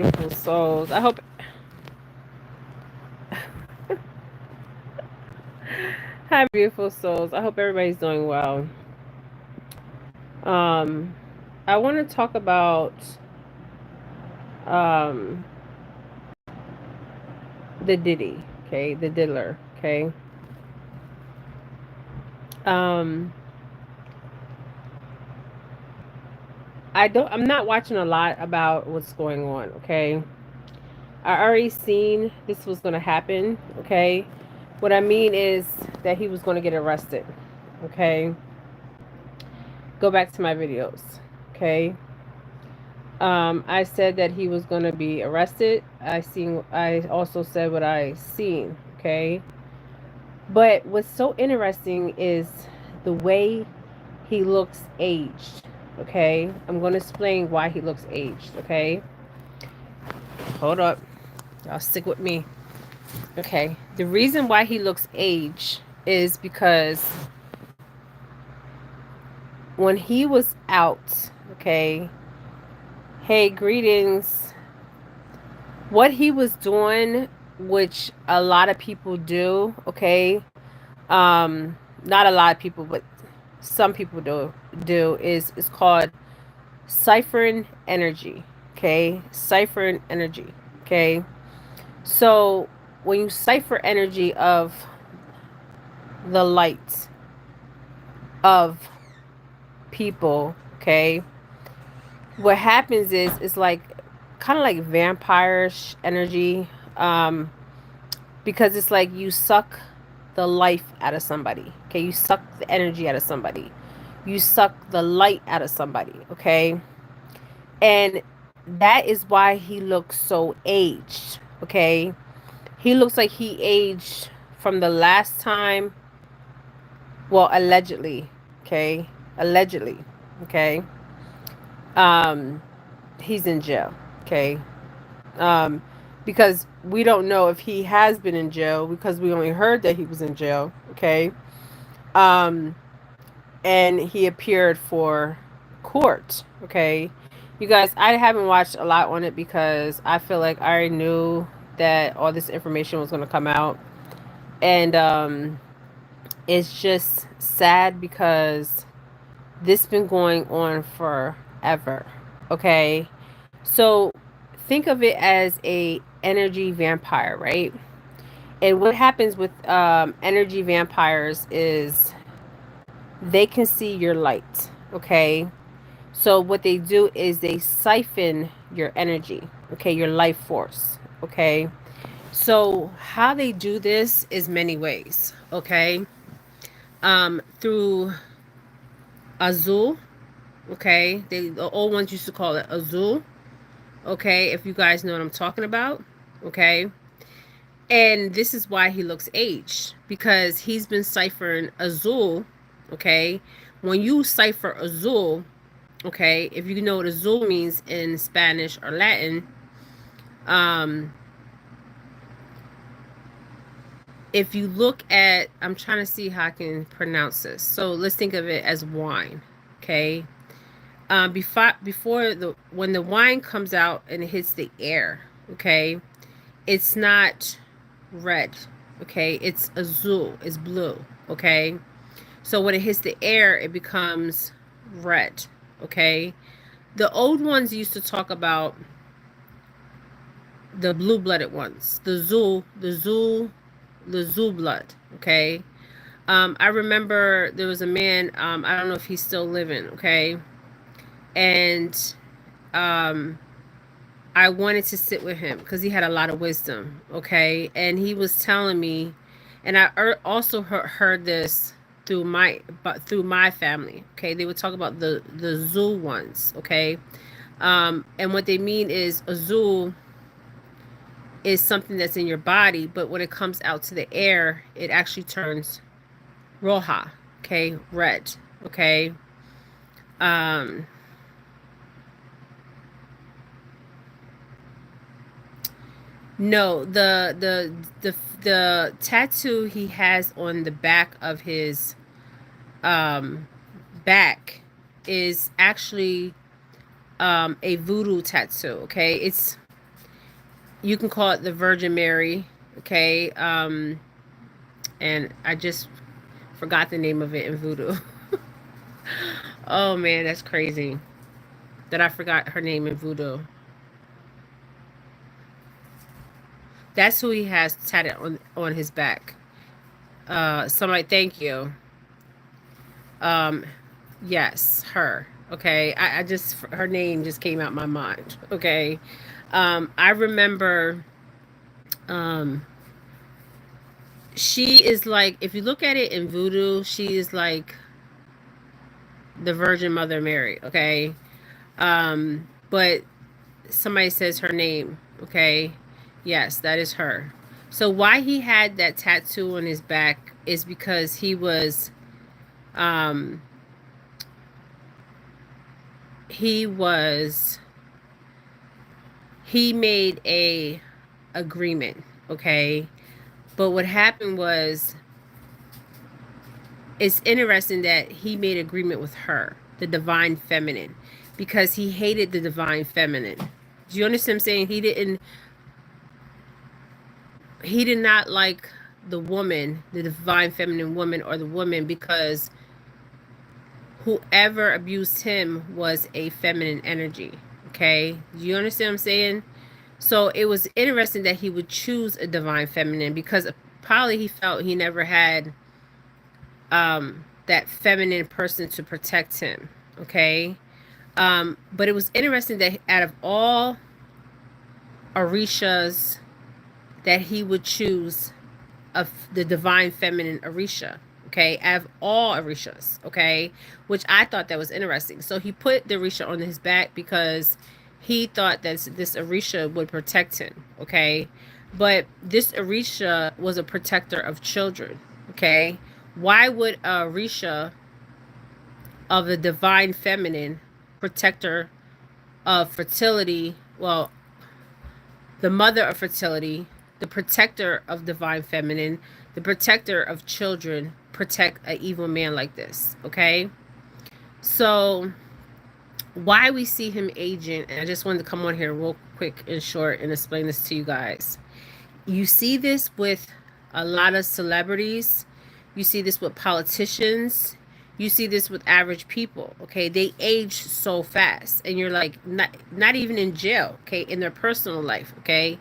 Beautiful souls. I hope Hi beautiful souls. I hope everybody's doing well. Um I want to talk about um the Diddy, okay? The diddler, okay? Um I'm not watching a lot about what's going on, okay? I already seen this was going to happen, okay? What I mean is that he was going to get arrested, okay? Go back to my videos, okay? I said that he was going to be arrested. I also said what I seen, okay? But what's so interesting is the way he looks aged, okay? I'm going to explain why he looks aged, okay? Hold up. Y'all stick with me. Okay. The reason why he looks aged is because when he was out, okay, hey, greetings. What he was doing, which a lot of people do, okay, not a lot of people, but some people do is it's called ciphering energy, okay, ciphering energy, okay. So when you cipher energy of the light of people, okay, what happens is it's like kind of like vampirish energy, um because it's like you suck the life out of somebody, okay, you suck the energy out of somebody, you suck the light out of somebody, okay. And that is why he looks so aged, okay. He looks like he aged from the last time, well, allegedly, okay, allegedly, okay. um he's in jail, okay. um, because we don't know if he has been in jail because we only heard that he was in jail. Okay. Um, and he appeared for court. Okay. You guys, I haven't watched a lot on it because I feel like I already knew that all this information was going to come out. And it's just sad because this been going on forever. Okay. So think of it as a energy vampire, right? And what happens with energy vampires is they can see your light. Okay. So what they do is they siphon your energy. Okay. Your life force. Okay. So how they do this is many ways. Okay. Through Azul. Okay. The old ones used to call it Azul. Okay. If you guys know what I'm talking about. Okay. And this is why he looks aged, because he's been ciphering Azul, okay? When you cipher Azul, okay, if you know what Azul means in Spanish or Latin, um, if you look at, I'm trying to see how I can pronounce this. So let's think of it as wine, okay? Before the when the wine comes out and it hits the air, okay, it's not red, okay? It's azul, it's blue, okay? So when it hits the air, it becomes red, okay? The old ones used to talk about the blue-blooded ones, the Zul blood, okay? I remember there was a man, I don't know if he's still living, okay? And um, I wanted to sit with him because he had a lot of wisdom, okay? And he was telling me, and I also heard this through my family, okay? They would talk about the Zul ones, okay? And what they mean is Azul is something that's in your body, but when it comes out to the air, it actually turns roja, okay, red, okay. Um, No, the tattoo he has on the back of his um back is actually a voodoo tattoo, okay? You can call it the Virgin Mary. Okay. And I just forgot the name of it in voodoo. Oh man, that's crazy that I forgot her name in voodoo. That's who he has tatted on his back. Somebody, thank you. Um, yes, her. Okay, I just her name just came out my mind. Okay, I remember. Um, she is like, if you look at it in voodoo, she is like the Virgin Mother Mary. Okay, but somebody says her name. Okay, yes, that is her. So why he had that tattoo on his back is because um he was he made a agreement, okay? But what happened was, it's interesting that he made agreement with her, the divine feminine, because he hated the divine feminine. Do you understand what I'm saying? He did not like the woman, the divine feminine woman, or the woman, because whoever abused him was a feminine energy. Okay? Do you understand what I'm saying? So it was interesting that he would choose a divine feminine, because probably he felt he never had that feminine person to protect him. Okay? But it was interesting that out of all Orishas, that he would choose of the divine feminine Orisha. Okay, out of all Orishas, okay, which I thought that was interesting. So he put the Orisha on his back because he thought that this Orisha would protect him. Okay, but this Orisha was a protector of children. Okay, why would a Orisha of the divine feminine, protector of fertility, well, the mother of fertility, the protector of divine feminine, the protector of children, protect an evil man like this? Okay, so why we see him aging, and I just wanted to come on here real quick and short and explain this to you guys. You see this with a lot of celebrities, you see this with politicians, you see this with average people. Okay, they age so fast, and you're like, not even in jail, okay, in their personal life. Okay,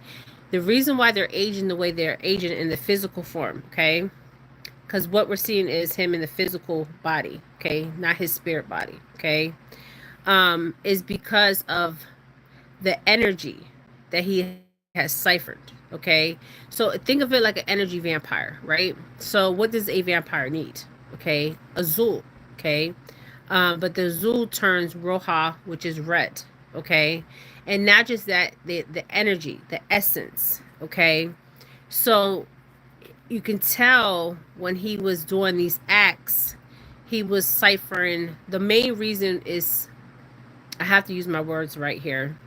the reason why they're aging the way they're aging in the physical form, okay, because what we're seeing is him in the physical body, okay, not his spirit body. Okay, is because of the energy that he has ciphered. Okay, so think of it like an energy vampire, right? So what does a vampire need? Okay, azul. Okay, but the azul turns roja, which is red. Okay, and not just that, the energy, the essence. Okay, so you can tell when he was doing these acts, he was ciphering. The main reason is, I have to use my words right here,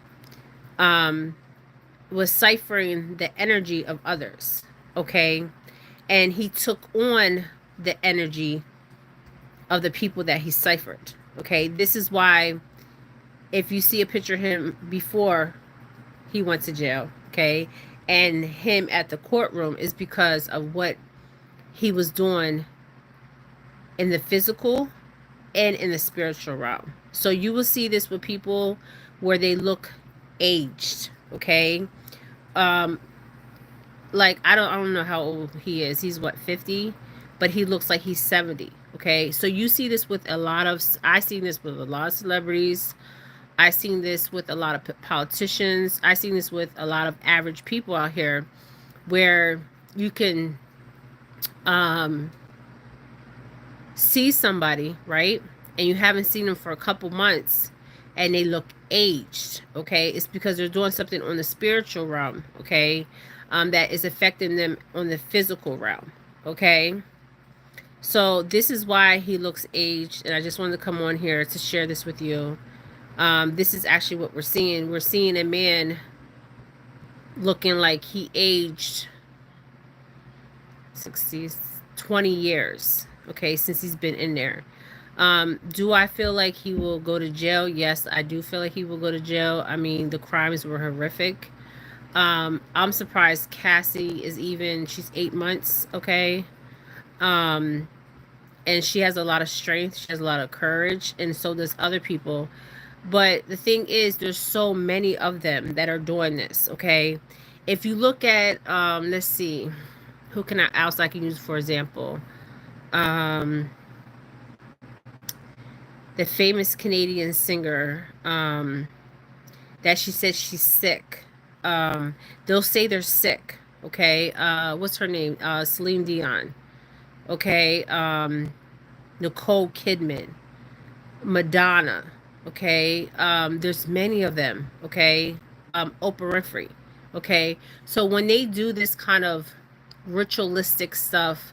um, was ciphering the energy of others. Okay, and he took on the energy of the people that he ciphered. Okay, this is why if you see a picture of him before he went to jail, okay, and him at the courtroom, is because of what he was doing in the physical and in the spiritual realm. So you will see this with people where they look aged. Okay, um, like I don't know how old he is. He's what, 50, but he looks like he's 70. Okay, so you see this with a lot of. I seen this with a lot of celebrities. I seen this with a lot of politicians. I seen this with a lot of average people out here, where you can um see somebody, right? And you haven't seen them for a couple months, and they look aged. Okay, it's because they're doing something on the spiritual realm. Okay, that is affecting them on the physical realm. Okay, so this is why he looks aged, and I just wanted to come on here to share this with you. This is actually what we're seeing. We're seeing a man looking like he aged 60, 20 years, okay, since he's been in there. Do I feel like he will go to jail? Yes, I do feel like he will go to jail. I mean, the crimes were horrific. I'm surprised Cassie is even, she's 8 months, okay? Um, and she has a lot of strength, she has a lot of courage, and so does other people. But the thing is, there's so many of them that are doing this, okay? If you look at, let's see, who can I else I can use for example? Um, the famous Canadian singer, that she said she's sick. They'll say they're sick, okay? What's her name? Celine Dion, okay? Nicole Kidman, Madonna, okay? There's many of them, okay? Oprah Winfrey, okay? So when they do this kind of ritualistic stuff,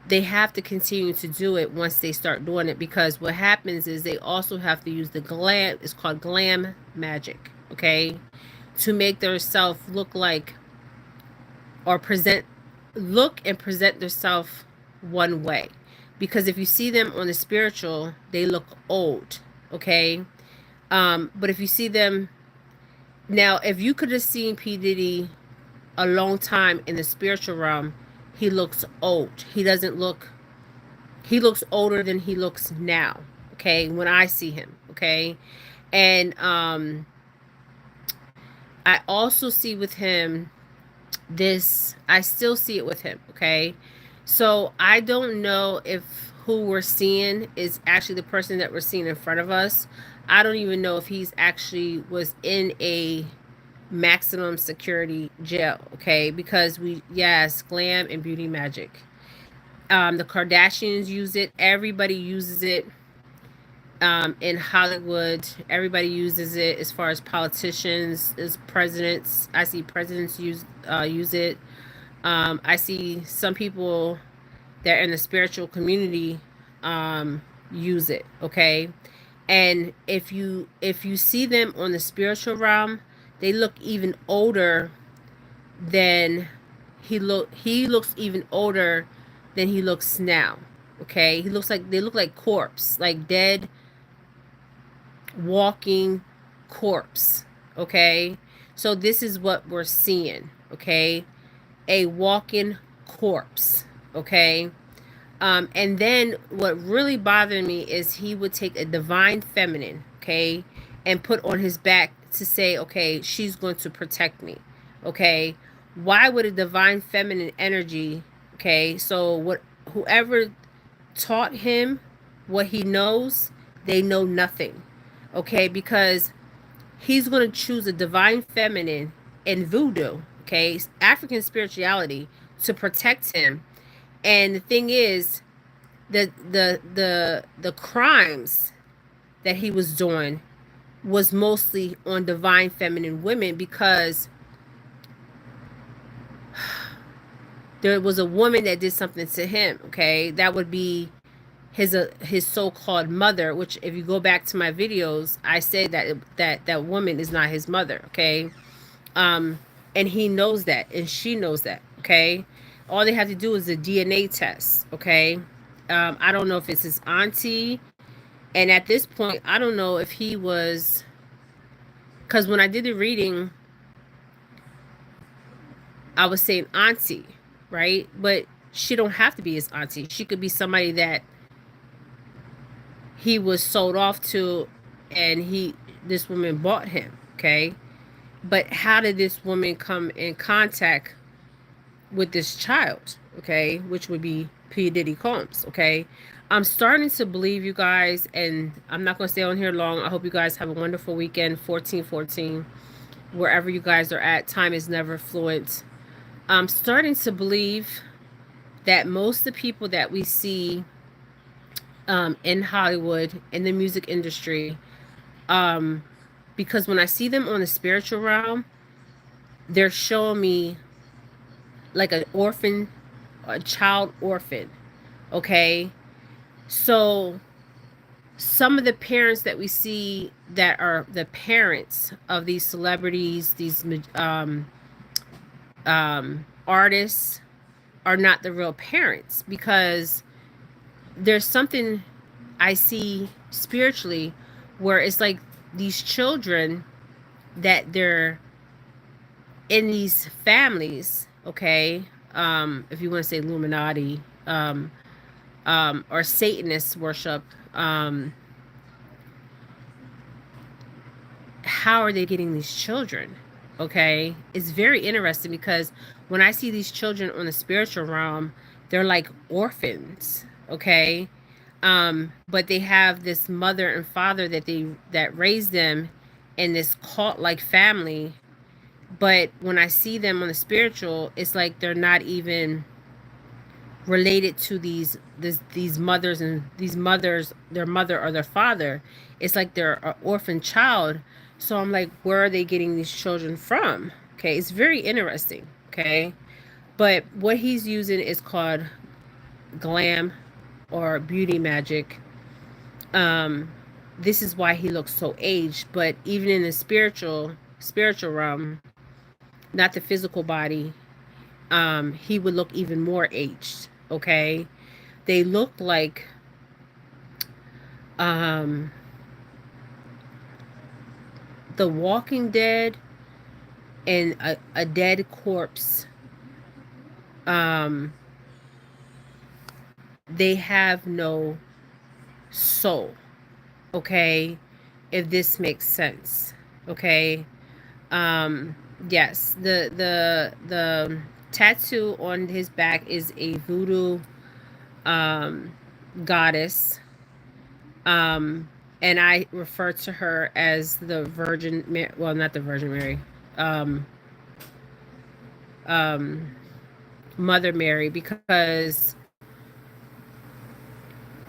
they have to continue to do it once they start doing it, because what happens is they also have to use the glam, it's called glam magic, okay? To make themselves look like, or present, look and present themselves one way. Because if you see them on the spiritual, they look old, okay? But if you see them now, if you could have seen P. Diddy a long time in the spiritual realm, he looks old. He doesn't look, he looks older than he looks now, okay, when I see him, okay? And I also see with him this, I still see it with him, okay? So I don't know if who we're seeing is actually the person that we're seeing in front of us. I don't even know if he's actually was in a maximum security jail, okay? Because we, yes, glam and beauty magic. The Kardashians use it. Everybody uses it. In Hollywood, everybody uses it. As far as politicians, as presidents, I see presidents use it. I see some people that are in the spiritual community use it. Okay, and if you see them on the spiritual realm, they look even older than he looks even older than he looks now. Okay, he looks like, they look like corpse, like dead walking corpse. Okay, so this is what we're seeing. Okay, a walking corpse. Okay, and then what really bothered me is he would take a divine feminine, okay, and put on his back to say, okay, she's going to protect me. Okay, why would a divine feminine energy, okay, so what, whoever taught him what he knows, they know nothing. Okay, because he's going to choose a divine feminine in voodoo, okay, African spirituality, to protect him. And the thing is, the crimes that he was doing was mostly on divine feminine women, because there was a woman that did something to him, okay? That would be his so-called mother, which if you go back to my videos, I say that woman is not his mother, okay? And he knows that, and she knows that, okay? All they have to do is a DNA test, okay? I don't know if it's his auntie, and at this point, I don't know if he was, because when I did the reading, I was saying auntie, right? But she don't have to be his auntie. She could be somebody that he was sold off to, and this woman bought him, okay? But how did this woman come in contact with this child, okay, which would be P. Diddy Combs, okay? I'm starting to believe, you guys, and I'm not going to stay on here long. I hope you guys have a wonderful weekend. 14/14, wherever you guys are at. Time is never fluent. I'm starting to believe that most of the people that we see in Hollywood, in the music industry, um, because when I see them on the spiritual realm, they're showing me like an orphan, a child orphan, okay? So some of the parents that we see that are the parents of these celebrities, these artists, are not the real parents, because there's something I see spiritually where it's like these children that in these families, okay, if you want to say Illuminati, or Satanist worship, um, how are they getting these children? Okay, it's very interesting because when I see these children on the spiritual realm, they're like orphans. Okay, but they have this mother and father that raised them in this cult like family. But when I see them on the spiritual, it's like they're not even related to these mothers, and these mothers, their mother or their father. It's like they're an orphan child. So I'm like, where are they getting these children from? Okay, it's very interesting. Okay, but what he's using is called glam or beauty magic. um this is why he looks so aged, but even in the spiritual realm, not the physical body, he would look even more aged. Okay, they look like um the Walking Dead and a dead corpse. um they have no soul. Okay, if this makes sense. Okay. um yes, the tattoo on his back is a voodoo um goddess. um and I refer to her as the well, not the Virgin Mary, um um Mother Mary, because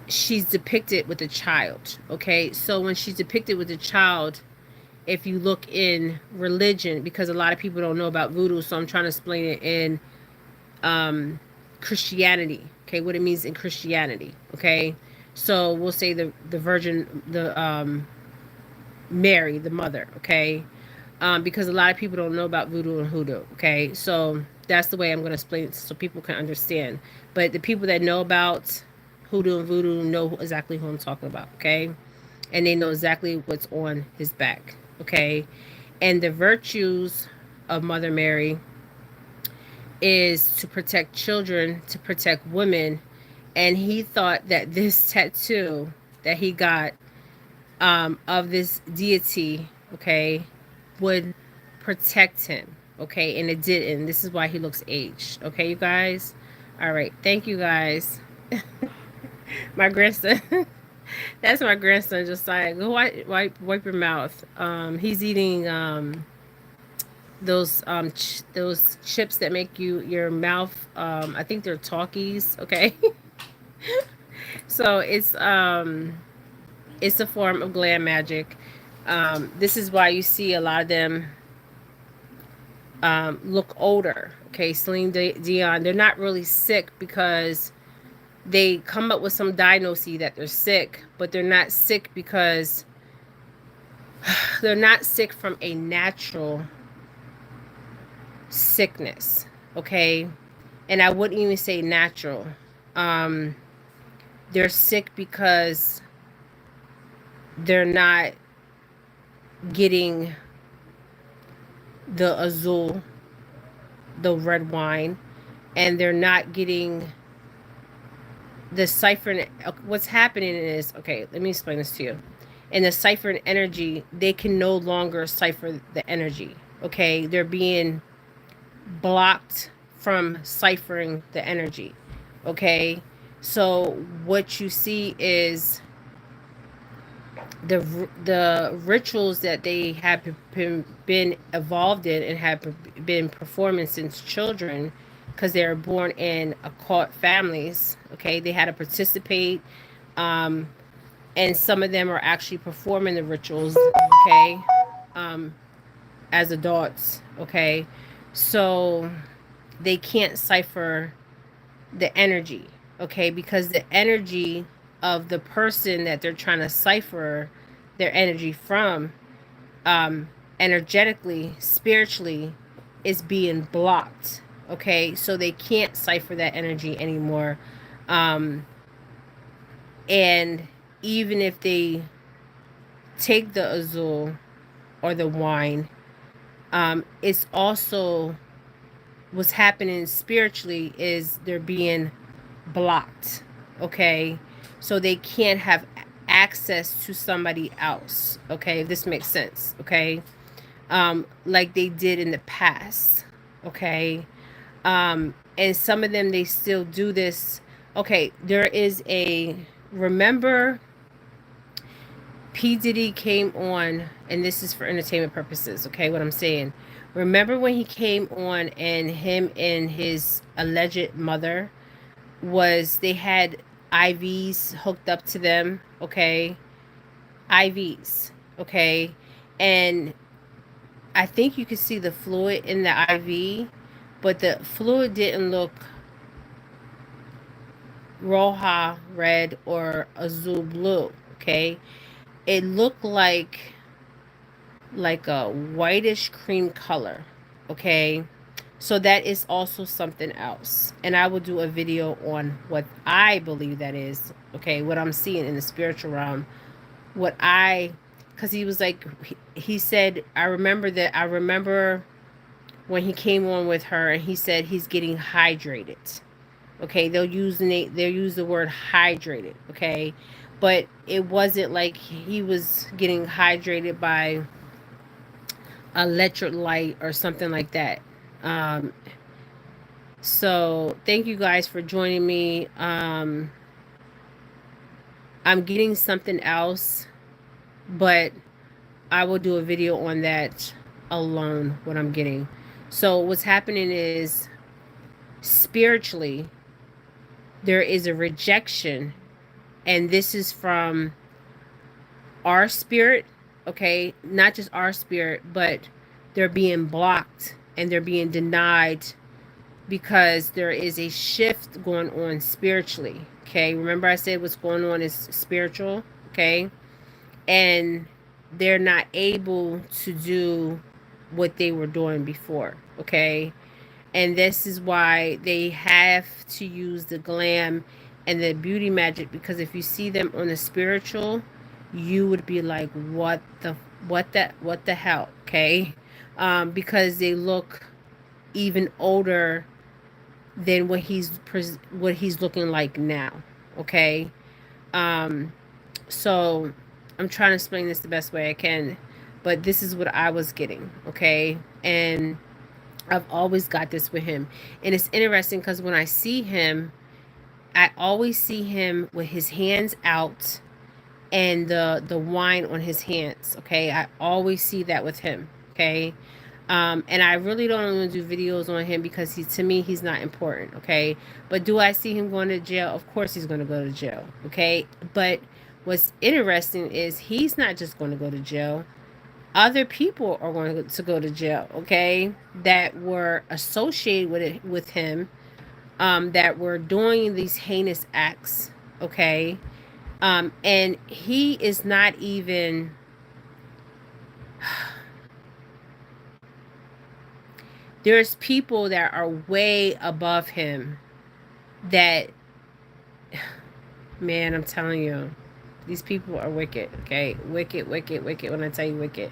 she's depicted with a child. Okay, so when she's depicted with a child, if you look in religion, because a lot of people don't know about voodoo, so I'm trying to explain it in um Christianity. Okay, what it means in Christianity. Okay, so we'll say the Virgin, the Mary, the mother. Okay, because a lot of people don't know about voodoo and hoodoo. Okay, so that's the way I'm going to explain it so people can understand. But the people that know about hoodoo and voodoo know exactly who I'm talking about. Okay, and they know exactly what's on his back. Okay, and the virtues of Mother Mary is to protect children, to protect women, and he thought that this tattoo that he got, of this deity, okay, would protect him. Okay, and it didn't. This is why he looks aged. Okay, you guys. All right, thank you guys. My grandson. That's my grandson. Just like, go wipe your mouth. He's eating those chips that make your mouth. I think they're talkies. Okay, so it's a form of glam magic. This is why you see a lot of them look older. Okay, Dion, they're not really sick because they come up with some diagnosis that they're sick, but they're not sick because they're not sick from a natural sickness. Okay, and I wouldn't even say natural. Um, they're sick because they're not getting the azul, the red wine, and they're not getting the cipher. What's happening is, okay, let me explain this to you. In the cipher and energy, they can no longer cipher the energy. Okay, they're being blocked from ciphering the energy. Okay, so what you see is the rituals that they have been evolved in and have been performing since children, because they were born in occult families. Okay, they had to participate, um, and some of them are actually performing the rituals. Okay, um, as adults. Okay, so they can't cipher the energy. Okay, because the energy of the person that they're trying to cipher their energy from, um, energetically, spiritually, is being blocked. Okay, so they can't cipher that energy anymore. Um, and even if they take the azul or the wine, It's also what's happening spiritually is they're being blocked. Okay, so they can't have access to somebody else. Okay, if this makes sense. Okay, like they did in the past. Okay, and some of them they still do this. Okay, there is a remember P. Diddy came on, and this is for entertainment purposes, okay? What I'm saying. Remember when he came on and him and his alleged mother they had IVs hooked up to them, okay? IVs, okay? And I think you could see the fluid in the IV, but the fluid didn't look roja red or azul blue, okay? It looked like a whitish cream color. Okay. So that is also something else. And I will do a video on what I believe that is. Okay. What I'm seeing in the spiritual realm. Because he was like, he said, I remember when he came on with her and he said he's getting hydrated. Okay. They'll use the word hydrated. Okay. But it wasn't like he was getting hydrated by electric light or something like that. Um, so thank you guys for joining me. I'm getting something else, but I will do a video on that alone, what I'm getting. So what's happening is spiritually, there is a rejection, and this is from our spirit, okay? Not just our spirit, but they're being blocked and they're being denied because there is a shift going on spiritually. Okay, remember I said what's going on is spiritual. Okay, and they're not able to do what they were doing before. Okay, and this is why they have to use the glam and the beauty magic, because if you see them on the spiritual, you would be like, what the hell? Okay, because they look even older than what he's looking like now. Okay, um, so I'm trying to explain this the best way I can, but this is what I was getting. Okay, and I've always got this with him, and it's interesting because when I see him, I always see him with his hands out and the wine on his hands. Okay, I always see that with him. Okay, and I really don't want to do videos on him because to me he's not important. Okay, but do I see him going to jail? Of course he's going to go to jail. Okay, but what's interesting is he's not just going to go to jail. Other people are going to go to jail. Okay, that were associated with him, that were doing these heinous acts. Okay, and he is not even. There's people that are way above him that, man, I'm telling you, these people are wicked. Okay, wicked, wicked, wicked. When I tell you wicked,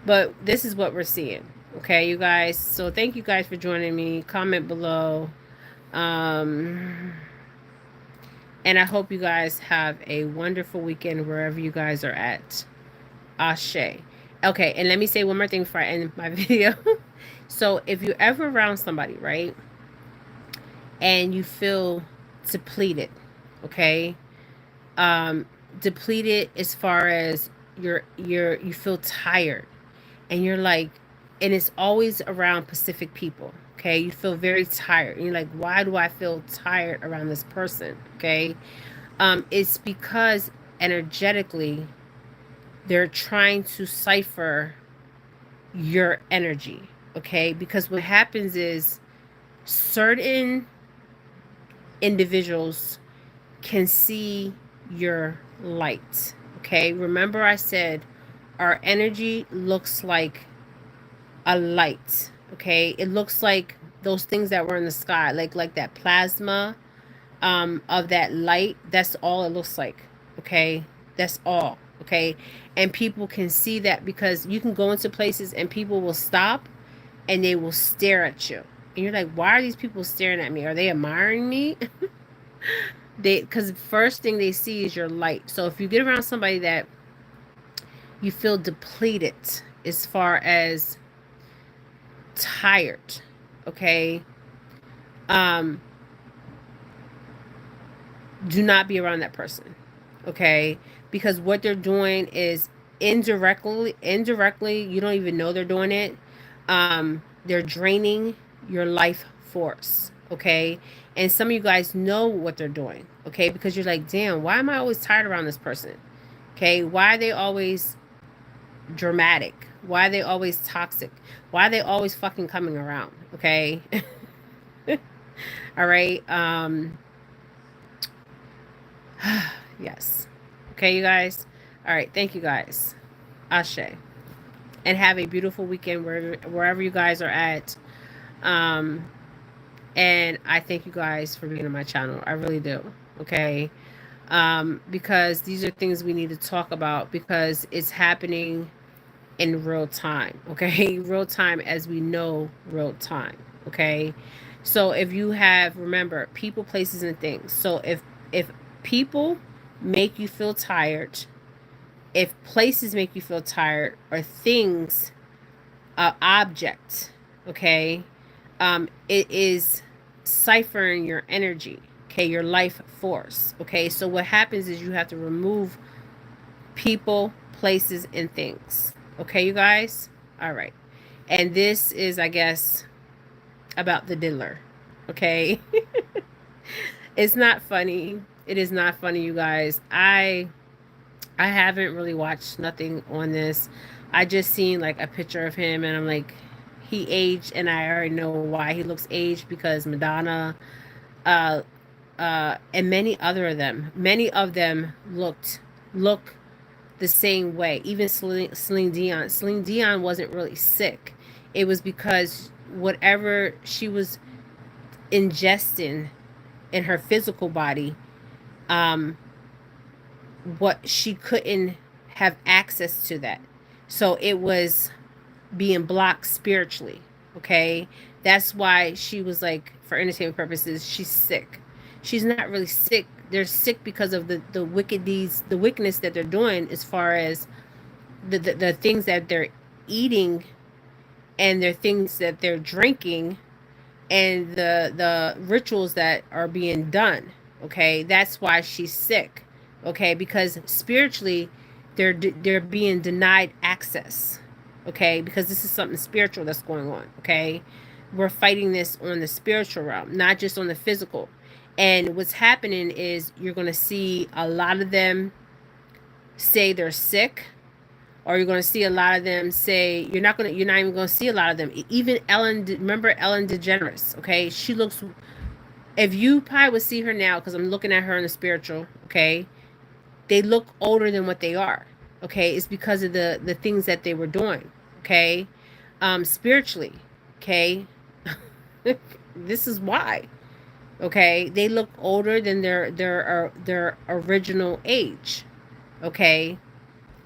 but this is what we're seeing. Okay, you guys. So thank you guys for joining me. Comment below. Um, and I hope you guys have a wonderful weekend wherever you guys are at. Ashe. Okay, and let me say one more thing before I end my video. So if you're ever around somebody, right, and you feel depleted, okay, depleted as far as you feel tired, and you're like, and it's always around Pacific people. Okay, you feel very tired, and you're like, why do I feel tired around this person? Okay, it's because energetically they're trying to cipher your energy. Okay, because what happens is certain individuals can see your light. Okay, remember I said our energy looks like a light. Okay, it looks like those things that were in the sky, like that plasma, of that light. That's all it looks like. Okay, that's all. Okay. And people can see that because you can go into places and people will stop and they will stare at you. And you're like, why are these people staring at me? Are they admiring me? They, because first thing they see is your light. So if you get around somebody that you feel depleted as far as tired, okay, um, do not be around that person, okay, because what they're doing is indirectly, you don't even know they're doing it. They're draining your life force, okay, and some of you guys know what they're doing, okay, because you're like, damn, why am I always tired around this person? Okay, why are they always dramatic? Why are they always toxic? Why are they always fucking coming around? Okay. All right. Yes. Okay, you guys. All right. Thank you guys. Ashe. And have a beautiful weekend wherever you guys are at. Um, and I thank you guys for being on my channel. I really do. Okay. Because these are things we need to talk about because it's happening in real time. Okay. Real time as we know real time. Okay. So if you have, remember, people, places, and things. So if people make you feel tired, if places make you feel tired, or things, object, okay, it is ciphering your energy, okay, your life force, okay. So what happens is you have to remove people, places, and things, okay, you guys. All right, and this is, I guess, about the diddler, okay. It's not funny. It is not funny, you guys. I haven't really watched nothing on this. I just seen like a picture of him and I'm like, he aged, and I already know why he looks aged because Madonna, uh and many of them look the same way. Even Celine Dion. Celine Dion wasn't really sick. It was because whatever she was ingesting in her physical body, um, what she couldn't have access to that. So it was being blocked spiritually. Okay. That's why she was like, for entertainment purposes, she's sick. She's not really sick. They're sick because of the wicked deeds, the wickedness that they're doing as far as the things that they're eating and their things that they're drinking and the rituals that are being done. Okay, that's why she's sick. Okay, because spiritually they're being denied access. Okay, because this is something spiritual that's going on. Okay, we're fighting this on the spiritual realm, not just on the physical. And what's happening is you're going to see a lot of them say they're sick, or you're going to see a lot of them say you're not even going to see a lot of them. Even Ellen, remember Ellen DeGeneres? Okay, she looks. If you probably would see her now, because I'm looking at her in the spiritual. Okay, they look older than what they are. Okay, it's because of the things that they were doing. Okay, spiritually. Okay, this is why. Okay, they look older than their original age. Okay,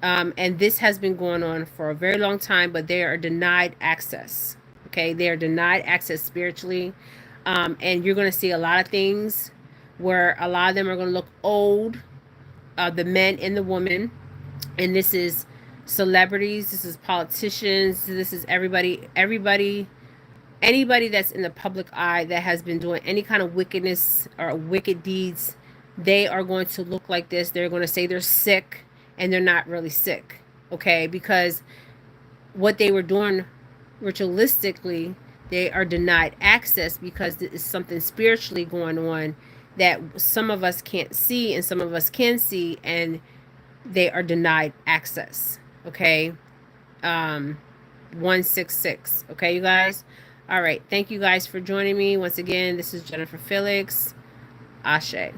and this has been going on for a very long time, but they are denied access. Okay, they are denied access spiritually, and you're going to see a lot of things where a lot of them are going to look old, the men and the women, and this is celebrities, this is politicians, this is everybody, anybody that's in the public eye that has been doing any kind of wickedness or wicked deeds. They are going to look like this. They're going to say they're sick and they're not really sick. Okay, because what they were doing ritualistically, they are denied access because there is something spiritually going on that some of us can't see and some of us can see, and they are denied access. Okay, 166. Okay, you guys. All right. Thank you guys for joining me once again. This is Jennifer Felix. Ashe.